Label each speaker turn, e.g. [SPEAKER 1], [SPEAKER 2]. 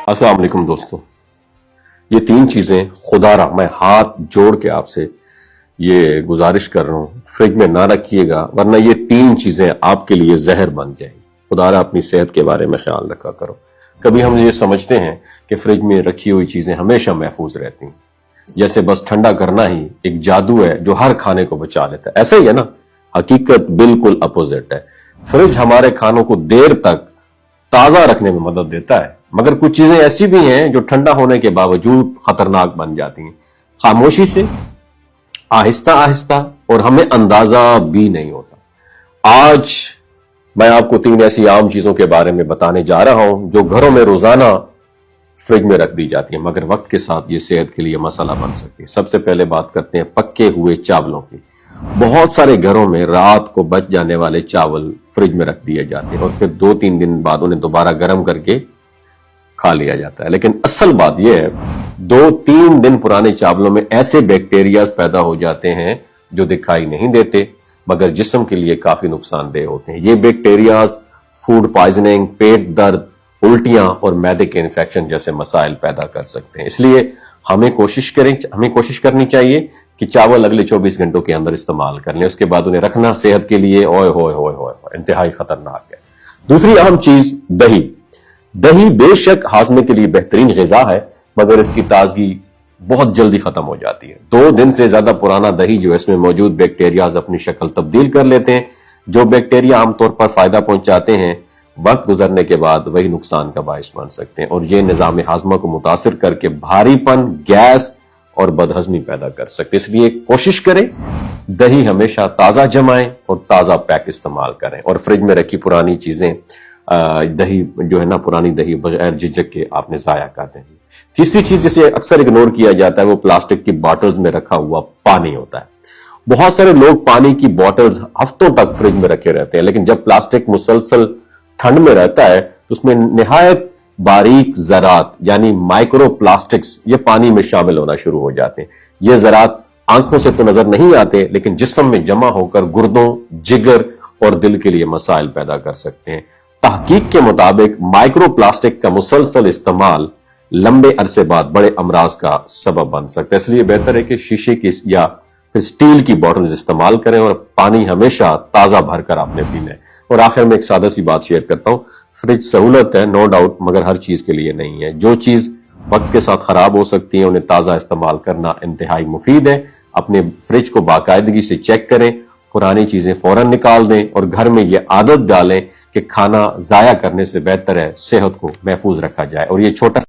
[SPEAKER 1] अस्सलाम वालेकुम दोस्तों, ये तीन चीजें खुदारा मैं हाथ जोड़ के आपसे ये गुजारिश कर रहा हूं, फ्रिज में ना रखिएगा वरना ये तीन चीजें आपके लिए जहर बन जाएंगी। खुदारा अपनी सेहत के बारे में ख्याल रखा करो। कभी हम ये समझते हैं कि फ्रिज में रखी हुई चीजें हमेशा महफूज रहती हैं, जैसे बस ठंडा करना ही एक जादू है जो हर खाने को बचा लेता है। ऐसा ही है ना? हकीकत बिल्कुल अपोजिट है। फ्रिज हमारे खानों को देर तक ताजा रखने में मदद देता है, मगर कुछ चीजें ऐसी भी हैं जो ठंडा होने के बावजूद खतरनाक बन जाती हैं, खामोशी से, आहिस्ता आहिस्ता, और हमें अंदाजा भी नहीं होता। आज मैं आपको तीन ऐसी आम चीजों के बारे में बताने जा रहा हूं जो घरों में रोजाना फ्रिज में रख दी जाती है, मगर वक्त के साथ ये सेहत के लिए मसला बन सकती है। सबसे पहले बात करते हैं पक्के हुए चावलों की। बहुत सारे घरों में रात को बच जाने वाले चावल फ्रिज में रख दिए जाते हैं और फिर 2-3 दिन बाद उन्हें दोबारा गर्म करके खा लिया जाता है। लेकिन असल बात यह है, 2-3 दिन पुराने चावलों में ऐसे बैक्टीरिया पैदा हो जाते हैं जो दिखाई नहीं देते मगर जिस्म के लिए काफी नुकसानदेह होते हैं। ये बैक्टीरिया फूड पॉइजनिंग, पेट दर्द, उल्टियां और मैदे के इन्फेक्शन जैसे मसाइल पैदा कर सकते हैं। इसलिए हमें कोशिश करनी चाहिए कि चावल अगले 24 घंटों के अंदर इस्तेमाल कर लें। उसके बाद उन्हें रखना सेहत के लिए ओए होए होए होए इंतहाई खतरनाक है। दूसरी अहम चीज दही। दही बेशक हाजमे के लिए बेहतरीन ग़िज़ा है, मगर इसकी ताजगी बहुत जल्दी खत्म हो जाती है। 2 दिन से ज्यादा पुराना दही जो इसमें मौजूद बैक्टीरिया अपनी शक्ल तब्दील कर लेते हैं। जो बैक्टीरिया आमतौर पर फायदा पहुंचाते हैं, वक्त गुजरने के बाद वही नुकसान का बायस बन सकते हैं और ये निजाम हाजमा को मुतासिर करके भारीपन, गैस और बदहजमी पैदा कर सकते हैं। इसलिए कोशिश करें दही हमेशा ताजा जमाएं और ताजा पैक इस्तेमाल करें और फ्रिज में रखी पुरानी चीजें, दही जो है ना, पुरानी दही बगैर झिझक के आपने जाया कर दें। तीसरी चीज जिसे अक्सर इग्नोर किया जाता है वो प्लास्टिक की बॉटल्स में रखा हुआ पानी होता है। बहुत सारे लोग पानी की बॉटल्स हफ्तों तक फ्रिज में रखे रहते हैं, लेकिन जब प्लास्टिक मुसलसल ठंड में रहता है तो उसमें निहायत बारीक ज़रात यानी माइक्रो प्लास्टिक्स ये पानी में शामिल होना शुरू हो जाते हैं। ये ज़रात आंखों से तो नजर नहीं आते, लेकिन जिस्म में जमा होकर गुर्दों, जिगर और दिल के लिए मसाइल पैदा कर सकते हैं। तहकीक के मुताबिक माइक्रो प्लास्टिक का मुसलसल इस्तेमाल लंबे अरसे बाद बड़े अमराज का सबब बन सकता है। इसलिए बेहतर है कि शीशे की या फिर स्टील की बॉटल्स इस्तेमाल करें और पानी हमेशा ताजा भरकर आपने पीना है। और आखिर में एक सादा सी बात शेयर करता हूं, फ्रिज सहूलत है नो डाउट, मगर हर चीज के लिए नहीं है। जो चीज वक्त के साथ खराब हो सकती है उन्हें ताजा इस्तेमाल करना इंतहाई मुफीद है। अपने फ्रिज को बाकायदगी से चेक करें, पुरानी चीजें फौरन निकाल दें और घर में यह आदत डालें कि खाना जाया करने से बेहतर है सेहत को महफूज रखा जाए। और ये छोटा